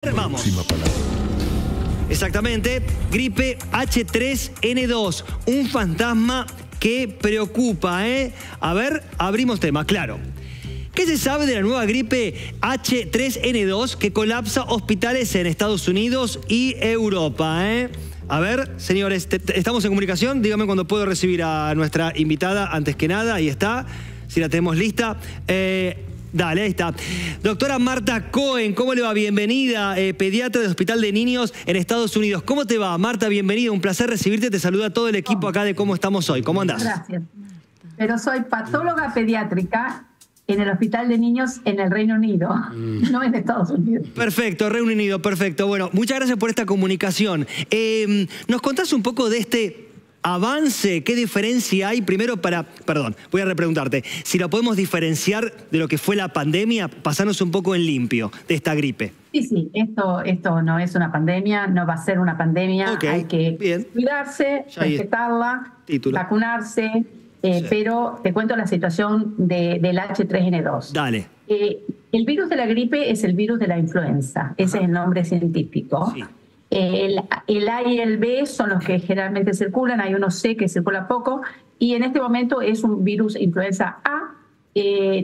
Vamos. Palabra. Exactamente, gripe H3N2, un fantasma que preocupa, ¿eh? A ver, abrimos tema, claro. ¿Qué se sabe de la nueva gripe H3N2 que colapsa hospitales en Estados Unidos y Europa, eh? A ver, señores, estamos en comunicación. Dígame cuando puedo recibir a nuestra invitada, antes que nada. Ahí está, si la tenemos lista. Dale, ahí está. Doctora Marta Cohen, ¿cómo le va? Bienvenida, pediatra del Hospital de Niños en Estados Unidos. ¿Cómo te va, Marta? Bienvenida, un placer recibirte. Te saluda todo el equipo acá de Cómo Estamos Hoy. ¿Cómo andás? Gracias. Pero soy patóloga pediátrica en el Hospital de Niños en el Reino Unido, no en Estados Unidos. Perfecto, Reino Unido, perfecto. Bueno, muchas gracias por esta comunicación. ¿Nos contás un poco de este avance? ¿Qué diferencia hay? Primero voy a repreguntarte, si lo podemos diferenciar de lo que fue la pandemia, pasarnos un poco en limpio de esta gripe. Sí, esto no es una pandemia, no va a ser una pandemia, hay que cuidarse, respetarla, vacunarse, sí. Pero te cuento la situación del H3N2. Dale. El virus de la gripe es el virus de la influenza, ese es el nombre científico. Sí. El A y el B son los que generalmente circulan, hay uno C que circula poco, y en este momento es un virus influenza A.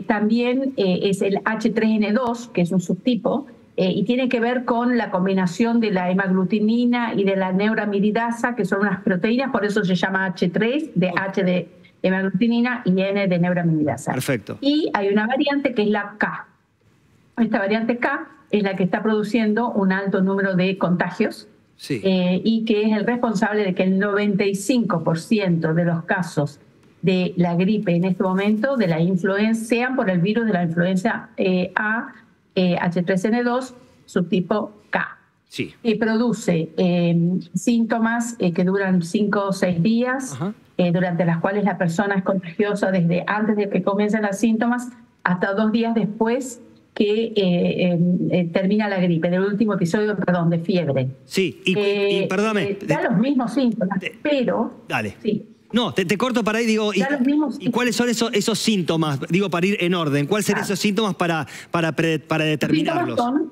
También es el H3N2, que es un subtipo, y tiene que ver con la combinación de la hemaglutinina y de la neuraminidasa, que son unas proteínas, por eso se llama H3, de H de hemaglutinina y N de neuraminidasa. Perfecto. Y hay una variante que es la K. Esta variante K es la que está produciendo un alto número de contagios, sí. Y que es el responsable de que el 95% de los casos de la gripe en este momento, de la influenza, sean por el virus de la influenza A, H3N2, subtipo K. Sí. Y produce síntomas que duran 5 o 6 días, durante las cuales la persona es contagiosa desde antes de que comiencen los síntomas hasta 2 días después que termina la gripe, del último episodio, perdón, de fiebre. Sí, y perdóname. Da los mismos síntomas, pero... Dale. Sí. No, te corto para ahí, digo, ¿y cuáles son esos síntomas? Digo, para ir en orden, ¿cuáles serían esos síntomas para determinarlos? Son,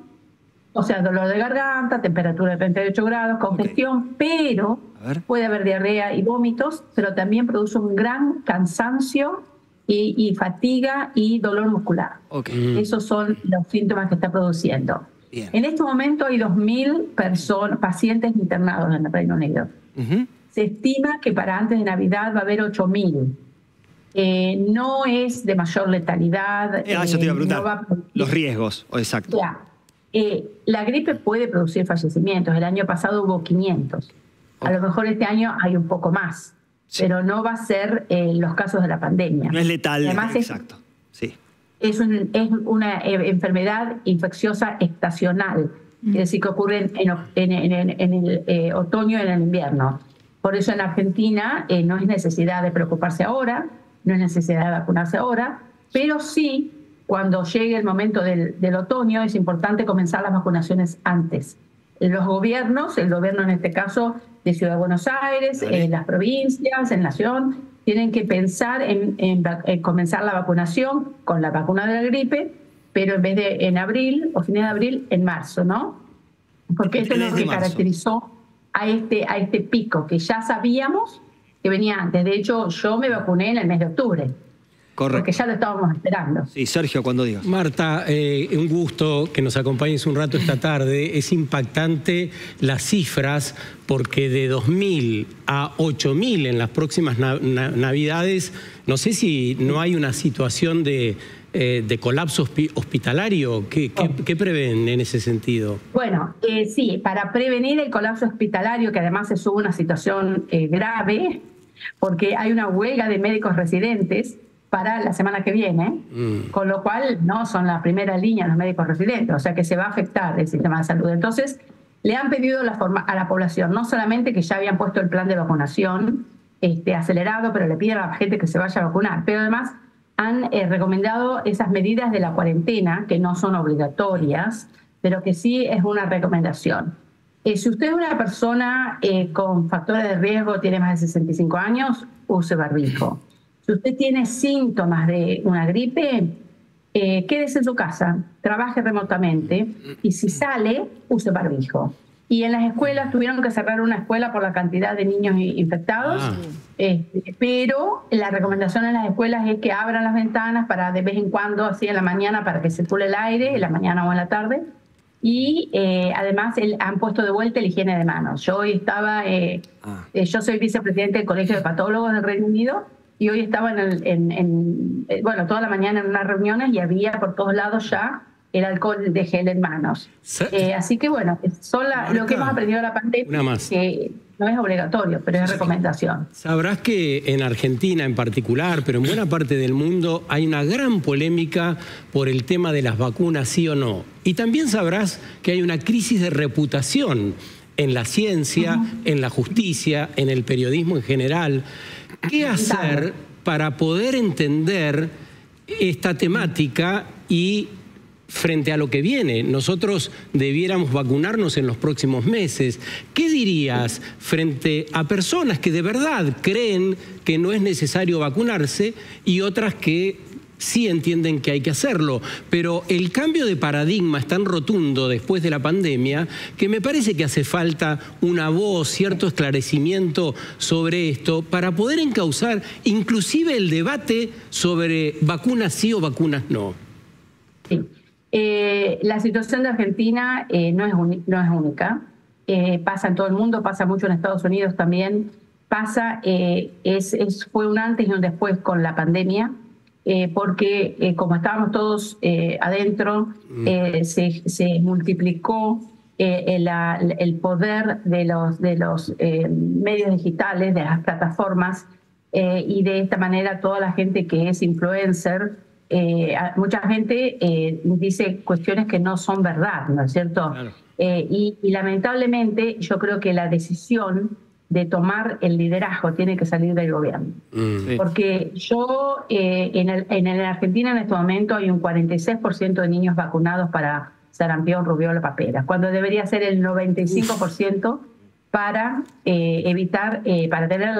o sea, dolor de garganta, temperatura de 38 grados, congestión, pero puede haber diarrea y vómitos, pero también produce un gran cansancio y fatiga y dolor muscular. Esos son los síntomas que está produciendo. Bien. En este momento hay 2.000 pacientes internados en el Reino Unido. Se estima que para antes de Navidad va a haber 8.000. No es de mayor letalidad. Eso te iba a preguntar. Los riesgos, exacto. La gripe puede producir fallecimientos. El año pasado hubo 500. A lo mejor este año hay un poco más. Sí. Pero no va a ser los casos de la pandemia. No es letal, además exacto. Es una enfermedad infecciosa estacional, es decir, que ocurre en el otoño y en el invierno. Por eso en Argentina no es necesidad de preocuparse ahora, no es necesidad de vacunarse ahora, pero sí, cuando llegue el momento del otoño, es importante comenzar las vacunaciones antes. Los gobiernos, el gobierno en este caso de Ciudad de Buenos Aires, las provincias, en Nación, tienen que pensar en comenzar la vacunación con la vacuna de la gripe, pero en vez de en abril o fines de abril, en marzo, ¿no? Porque esto es lo que caracterizó a este pico, que ya sabíamos que venía antes. De hecho, yo me vacuné en el mes de octubre. Correcto. Porque ya lo estábamos esperando. Sí, Sergio, cuando digas. Marta, un gusto que nos acompañes un rato esta tarde. Es impactante las cifras, porque de 2.000 a 8.000 en las próximas Navidades, no sé si no hay una situación de colapso hospitalario. ¿Qué prevén en ese sentido? Bueno, sí, para prevenir el colapso hospitalario, que además se sube una situación grave, porque hay una huelga de médicos residentes para la semana que viene, con lo cual no son la primera línea los médicos residentes, o sea que se va a afectar el sistema de salud. Entonces, le han pedido a la población, no solamente que ya habían puesto el plan de vacunación acelerado, pero le piden a la gente que se vaya a vacunar, pero además han recomendado esas medidas de la cuarentena, que no son obligatorias, pero que sí es una recomendación. Si usted es una persona con factores de riesgo, tiene más de 65 años, use barbijo. Si usted tiene síntomas de una gripe, quédese en su casa, trabaje remotamente y si sale, use barbijo. Y en las escuelas tuvieron que cerrar una escuela por la cantidad de niños infectados, pero la recomendación en las escuelas es que abran las ventanas para de vez en cuando, así en la mañana, para que circule el aire, en la mañana o en la tarde. Y además han puesto de vuelta la higiene de manos. Yo hoy estaba, yo soy vicepresidente del Colegio de Patólogos del Reino Unido y hoy estaba bueno, toda la mañana en unas reuniones y había por todos lados ya el alcohol de gel en manos. Así que bueno, lo que hemos aprendido de la pandemia, que no es obligatorio, pero es recomendación. Sabrás que en Argentina en particular, pero en buena parte del mundo, hay una gran polémica por el tema de las vacunas, sí o no. Y también sabrás que hay una crisis de reputación en la ciencia, en la justicia, en el periodismo en general. ¿Qué hacer para poder entender esta temática y frente a lo que viene? Nosotros debiéramos vacunarnos en los próximos meses. ¿Qué dirías frente a personas que de verdad creen que no es necesario vacunarse y otras que sí entienden que hay que hacerlo? Pero el cambio de paradigma es tan rotundo después de la pandemia que me parece que hace falta una voz, cierto esclarecimiento sobre esto para poder encauzar inclusive el debate sobre vacunas sí o vacunas no. Sí. La situación de Argentina no es única, pasa en todo el mundo, pasa mucho en Estados Unidos también, fue un antes y un después con la pandemia, porque como estábamos todos adentro, se multiplicó el poder de los medios digitales, de las plataformas, y de esta manera toda la gente que es influencer, mucha gente dice cuestiones que no son verdad, ¿no es cierto? Claro. Y lamentablemente yo creo que la decisión de tomar el liderazgo tiene que salir del gobierno. Sí. Porque en Argentina en este momento hay un 46% de niños vacunados para sarampión, rubiola, papera, cuando debería ser el 95% para evitar, para tener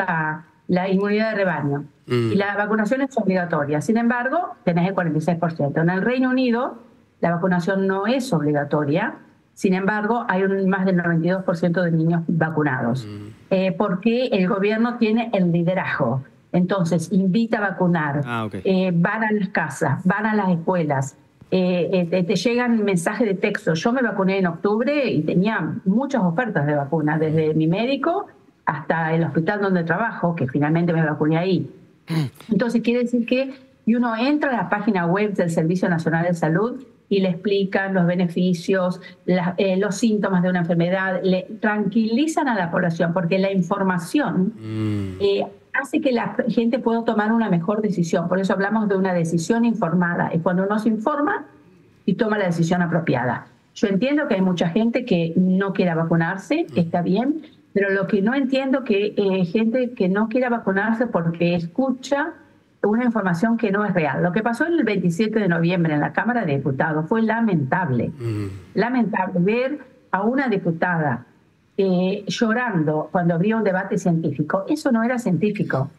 la inmunidad de rebaño. Y la vacunación es obligatoria. Sin embargo, tenés el 46%. En el Reino Unido, la vacunación no es obligatoria. Sin embargo, hay más del 92% de niños vacunados. Porque el gobierno tiene el liderazgo. Entonces, invita a vacunar. Van a las casas, van a las escuelas. Te llegan mensajes de texto. Yo me vacuné en octubre y tenía muchas ofertas de vacuna, desde mi médico hasta el hospital donde trabajo, que finalmente me vacuné ahí. Entonces quiere decir que uno entra a la página web del Servicio Nacional de Salud y le explican los beneficios, los síntomas de una enfermedad, le tranquilizan a la población, porque la información hace que la gente pueda tomar una mejor decisión. Por eso hablamos de una decisión informada. Es cuando uno se informa y toma la decisión apropiada. Yo entiendo que hay mucha gente que no quiera vacunarse, está bien, pero lo que no entiendo que gente que no quiera vacunarse porque escucha una información que no es real. Lo que pasó el 27 de noviembre en la Cámara de Diputados fue lamentable. Lamentable ver a una diputada llorando cuando habría un debate científico. Eso no era científico.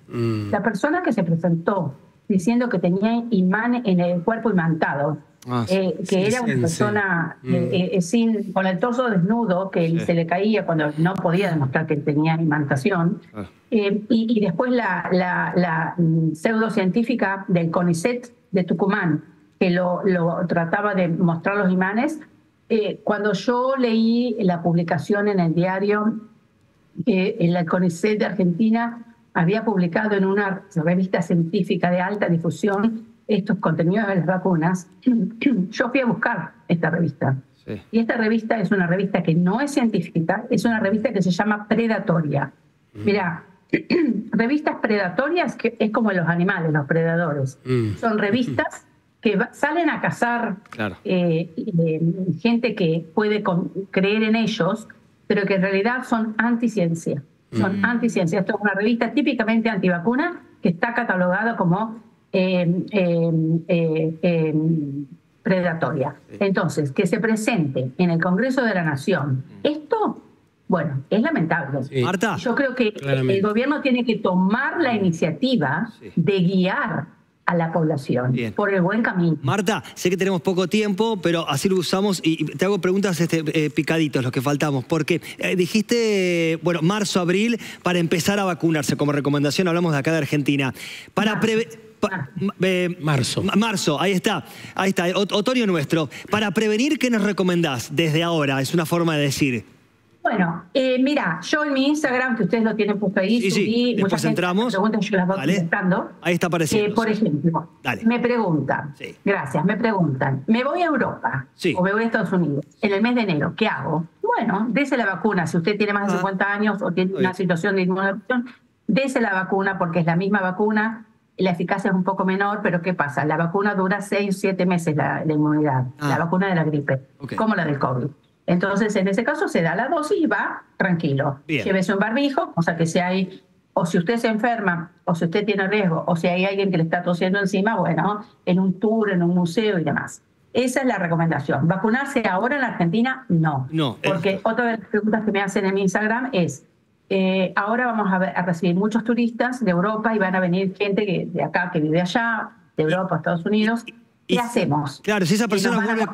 La persona que se presentó diciendo que tenía imán en el cuerpo imantado, que era una persona con el torso desnudo, que se le caía cuando no podía demostrar que tenía imantación, y después la pseudocientífica del CONICET de Tucumán, que lo trataba de mostrar los imanes. Cuando yo leí la publicación en el diario, el CONICET de Argentina había publicado en una revista científica de alta difusión estos contenidos de las vacunas, yo fui a buscar esta revista. Sí. Y esta revista es una revista que no es científica, es una revista que se llama predatoria. Mira, revistas predatorias que es como los animales, los predadores. Son revistas que salen a cazar gente que puede creer en ellos, pero que en realidad son anticiencia. Son anticiencia. Esto es una revista típicamente antivacuna que está catalogada como predatoria. Entonces, que se presente en el Congreso de la Nación esto, bueno, es lamentable. Marta, yo creo que el gobierno tiene que tomar la iniciativa de guiar a la población, Bien. por el buen camino. Marta, sé que tenemos poco tiempo, pero así lo usamos y te hago preguntas picaditos, los que faltamos, porque dijiste, bueno, marzo, abril, para empezar a vacunarse, como recomendación, hablamos de acá de Argentina. Para Marzo, ahí está, otoño nuestro. Para prevenir, ¿qué nos recomendás desde ahora? Es una forma de decir. Bueno, mira, yo en mi Instagram, que ustedes lo tienen puesto ahí, Sí, subí después muchas entramos. preguntas, yo las voy contestando. Ahí está apareciendo. Por ejemplo, me preguntan, gracias, me preguntan, me voy a Europa o me voy a Estados Unidos en el mes de enero, ¿qué hago? Bueno, dese la vacuna. Si usted tiene más de 50 años o tiene una situación de inmunodepresión, dese la vacuna porque es la misma vacuna. La eficacia es un poco menor, pero ¿qué pasa? La vacuna dura 6 o 7 meses la inmunidad, la vacuna de la gripe, como la del COVID. Entonces, en ese caso, se da la dosis y va tranquilo. Bien. Llévese un barbijo, o sea que si hay, o si usted se enferma, o si usted tiene riesgo, o si hay alguien que le está tosiendo encima, bueno, en un tour, en un museo y demás. Esa es la recomendación. ¿Vacunarse ahora en la Argentina? No. Porque otra de las preguntas que me hacen en mi Instagram es, ahora vamos a recibir muchos turistas de Europa y van a venir gente de acá que vive allá, de Europa, Estados Unidos. ¿Qué hacemos? Claro, si esa persona vuelve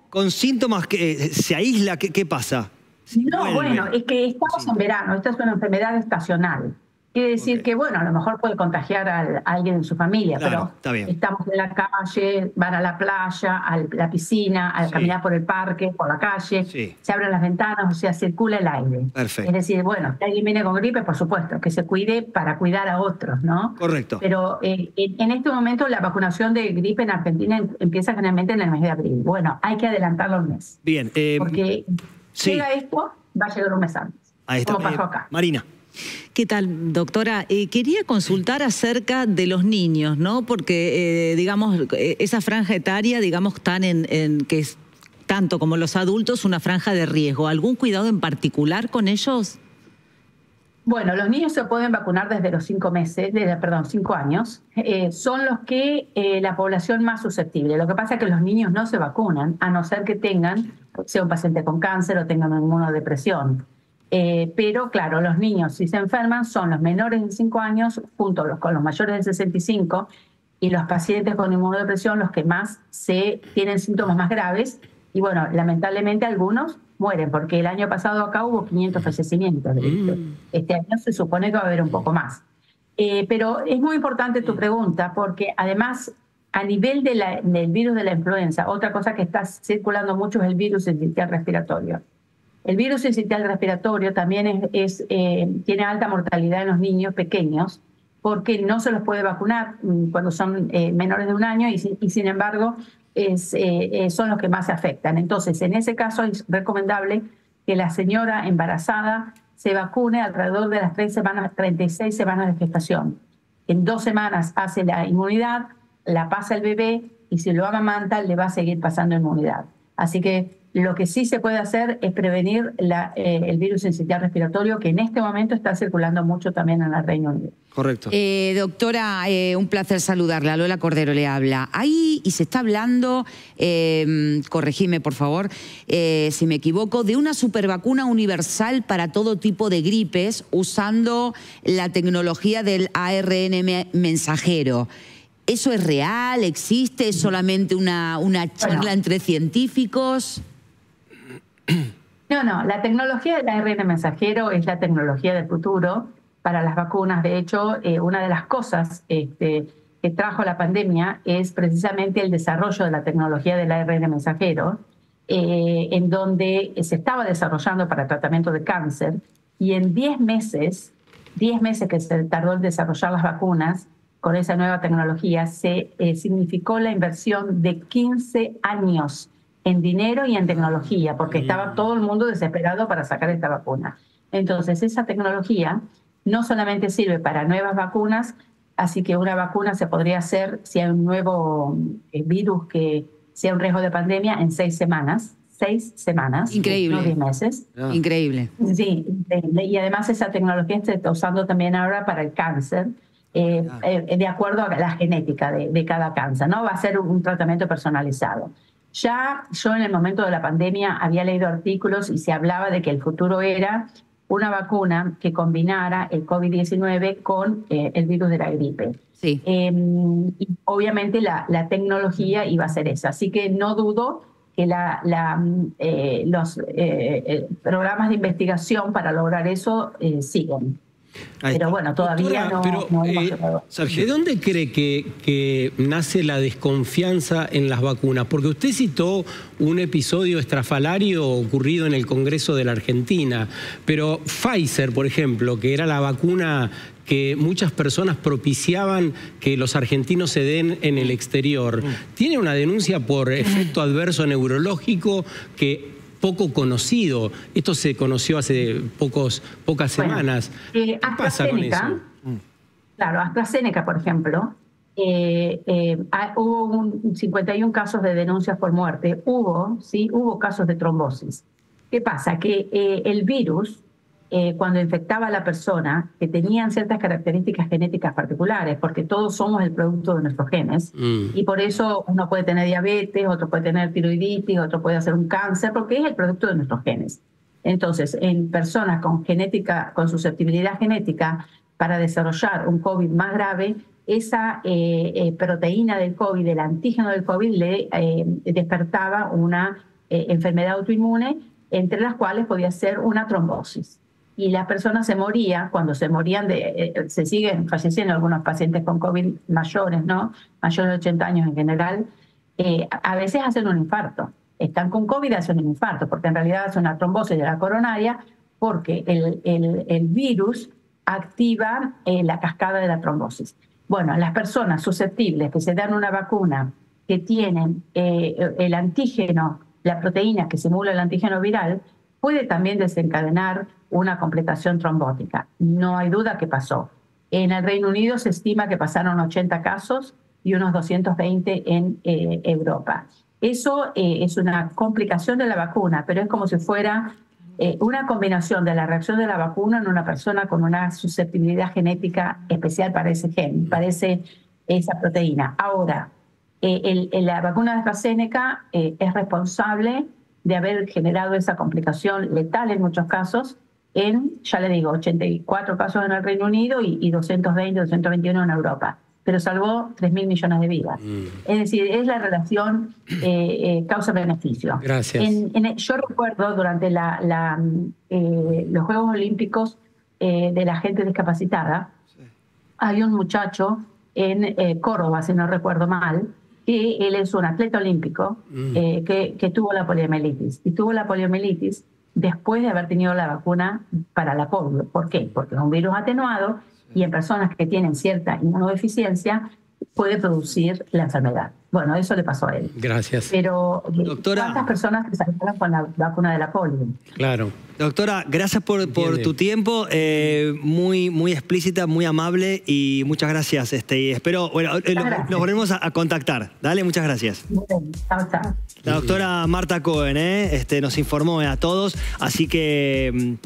con síntomas que se aísla, ¿qué pasa? No, bueno, es que estamos en verano, esta es una enfermedad estacional. Quiere decir que, bueno, a lo mejor puede contagiar a alguien en su familia, pero estamos en la calle, van a la playa, a la piscina, a caminar por el parque, por la calle, se abren las ventanas, o sea, circula el aire. Perfecto. Es decir, bueno, si alguien viene con gripe, por supuesto, que se cuide para cuidar a otros, ¿no? Correcto. Pero en este momento la vacunación de gripe en Argentina empieza generalmente en el mes de abril. Bueno, hay que adelantarlo un mes. Bien. Porque llega esto, va a llegar un mes antes. Ahí está. Como pasó acá. Marina. ¿Qué tal, doctora? Quería consultar acerca de los niños, ¿no? Porque, digamos, esa franja etaria, digamos, están que es tanto como los adultos una franja de riesgo. ¿Algún cuidado en particular con ellos? Bueno, los niños se pueden vacunar desde los 5 años. Son los que la población más susceptible. Lo que pasa es que los niños no se vacunan, a no ser que sea un paciente con cáncer o tengan una inmunodepresión. Pero claro, los niños si se enferman son los menores de 5 años junto con los mayores de 65 y los pacientes con inmunodepresión los que más tienen síntomas más graves y bueno, lamentablemente algunos mueren porque el año pasado acá hubo 500 fallecimientos. Este año se supone que va a haber un poco más. Pero es muy importante tu pregunta porque además a nivel del virus de la influenza, otra cosa que está circulando mucho es el virus sincitial respiratorio. El virus sincitial respiratorio también tiene alta mortalidad en los niños pequeños porque no se los puede vacunar cuando son menores de 1 año y sin embargo son los que más se afectan. Entonces, en ese caso es recomendable que la señora embarazada se vacune alrededor de las 36 semanas de gestación. En 2 semanas hace la inmunidad, la pasa el bebé y si lo amamanta le va a seguir pasando inmunidad. Así que lo que sí se puede hacer es prevenir el virus sincitial respiratorio, que en este momento está circulando mucho también en el Reino Unido. Correcto. Doctora, un placer saludarla. Lola Cordero le habla. Ahí y se está hablando, corregime por favor, si me equivoco, de una supervacuna universal para todo tipo de gripes usando la tecnología del ARN mensajero. ¿Eso es real? ¿Existe? ¿Es solamente una charla entre científicos? No, la tecnología del ARN mensajero es la tecnología del futuro para las vacunas. De hecho, una de las cosas que trajo la pandemia es precisamente el desarrollo de la tecnología del ARN mensajero, en donde se estaba desarrollando para tratamiento de cáncer, y en 10 meses que se tardó en desarrollar las vacunas, con esa nueva tecnología, significó la inversión de 15 años en dinero y en tecnología, porque estaba todo el mundo desesperado para sacar esta vacuna. Entonces, esa tecnología no solamente sirve para nuevas vacunas, así que una vacuna se podría hacer si hay un nuevo virus que sea un riesgo de pandemia en 6 semanas. 6 semanas. Increíble. No 10 meses. Increíble. Sí, y además esa tecnología se está usando también ahora para el cáncer, de acuerdo a la genética de cada cáncer, ¿no? Va a ser un tratamiento personalizado. Ya yo en el momento de la pandemia había leído artículos y se hablaba de que el futuro era una vacuna que combinara el COVID-19 con el virus de la gripe. Sí. Y obviamente la tecnología iba a ser esa. Así que no dudo que los programas de investigación para lograr eso siguen. Pero bueno, todavía Doctora, no hemos llegado. ¿De dónde cree que nace la desconfianza en las vacunas? Porque usted citó un episodio estrafalario ocurrido en el Congreso de la Argentina, pero Pfizer, por ejemplo, que era la vacuna que muchas personas propiciaban que los argentinos se den en el exterior, tiene una denuncia por efecto adverso neurológico que poco conocido. Esto se conoció hace pocas semanas. ¿Qué pasa con eso? Claro, AstraZeneca, por ejemplo, hubo 51 casos de denuncias por muerte. Hubo casos de trombosis. ¿Qué pasa? Que el virus, cuando infectaba a la persona, que tenían ciertas características genéticas particulares, porque todos somos el producto de nuestros genes, y por eso uno puede tener diabetes, otro puede tener tiroiditis, otro puede hacer un cáncer, porque es el producto de nuestros genes. Entonces, en personas con susceptibilidad genética para desarrollar un COVID más grave, esa proteína del COVID, el antígeno del COVID, le despertaba una enfermedad autoinmune, entre las cuales podía ser una trombosis. Y las personas se morían, cuando se morían, se siguen falleciendo algunos pacientes con COVID mayores, ¿no? Mayores de 80 años en general, a veces hacen un infarto. Están con COVID y hacen un infarto, porque en realidad es una trombosis de la coronaria, porque el virus activa la cascada de la trombosis. Bueno, las personas susceptibles que se dan una vacuna que tienen el antígeno, la proteína que simula el antígeno viral, puede también desencadenar una completación trombótica. No hay duda que pasó. En el Reino Unido se estima que pasaron 80 casos y unos 220 en Europa. Eso es una complicación de la vacuna, pero es como si fuera una combinación de la reacción de la vacuna en una persona con una susceptibilidad genética especial para ese gen, para esa proteína. Ahora, la vacuna de AstraZeneca es responsable de haber generado esa complicación letal en muchos casos, ya le digo, 84 casos en el Reino Unido y 220, 221 en Europa, pero salvó 3.000 millones de vidas. Es decir, es la relación causa-beneficio. Gracias. Yo recuerdo durante los Juegos Olímpicos de la gente discapacitada, hay un muchacho en Córdoba, si no recuerdo mal, que él es un atleta olímpico que tuvo la poliomielitis. Y tuvo la poliomielitis después de haber tenido la vacuna para la polio. ¿Por qué? Porque es un virus atenuado y en personas que tienen cierta inmunodeficiencia puede producir la enfermedad. Bueno, eso le pasó a él. Gracias. Pero Doctora, ¿cuántas personas que salieron con la vacuna de la polio? Claro. Doctora, gracias por tu tiempo, muy explícita, muy amable y muchas gracias. Y espero, bueno, nos volvemos a contactar. Dale, muchas gracias. Bien, chao, chao. La doctora Marta Cohen nos informó a todos, así que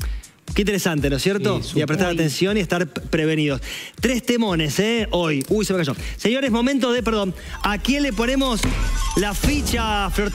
qué interesante, ¿no es cierto? Sí, y a prestar atención y estar prevenidos. 3 temones, hoy. Uy, se me cayó. Señores, momento de, perdón, ¿a quién le ponemos la ficha, Flor?